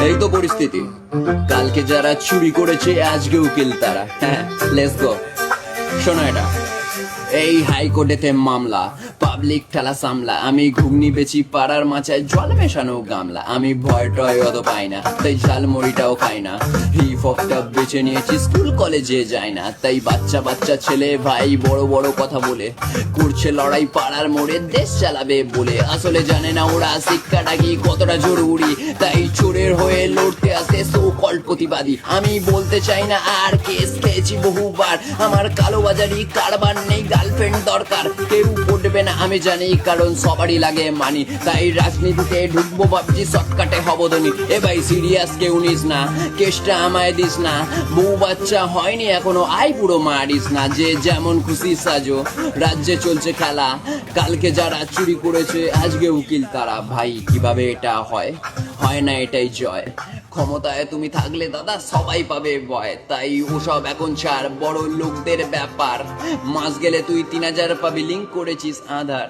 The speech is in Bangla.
এই তো পরিস্থিতি, কালকে যারা চুরি করেছে আজকে উকিল তারা। হ্যাঁ, লেটস গো। শোনো এটা, এই হাইকোর্টেতে মামলা, পাবলিক ঠেলা সামলা, আমি ঘুগনি বেচি পাড়ার মাচায় জল মেশানো গামলা, আমি ভয় টয় অত পাই না, তাই ঝালমুড়িটাও খাই না, হিপ হপটা বেছে নিয়েছি, স্কুল কলেজে যায় না, তাই বাচ্চা বাচ্চা ছেলে ভাই বড় বড় কথা বলে করছে লড়াই পাড়ার মোড়ে দেশ চালাবে বলে, আসলে জানে না ওরা শিক্ষাটা কি কতটা জরুরি, তাই চোরের হয়ে লড়তে আসে সো কল্ড প্রতিবাদী। আমি বলতে চাই না আর কেস খেয়েছি বহুবার, আমার কালোবাজারি কারবার নেই, গার্লফ্রেন্ড দরকার কেউ পড়বে না আমি জানি, কারণ সবারই লাগে মানি, তাই রাজনীতিতে ঢুকবো ভাবছি শর্টকাটে হবধনি। এ ভাই সিরিয়াস কেউ নিস না, কেসটা আমায় দিস না, বউ বাচ্চা হয়নি এখনো, আই পুরো মারিস না, যে যেমন খুশি সাজো, রাজ্যে চলছে খেলা, কালকে যারা চুরি করেছে আজকে উকিল তারা। ভাই কিভাবে এটা হয়, হয় না এটাই জয়, ক্ষমতায় তুমি থাকলে দাদা সবাই পাবে ভয়, তাই ওসব এখন ছাড়, বড় লোকদের ব্যাপার, মাস গেলে তুই 3000 পাবি, লিঙ্ক করেছিস আধার।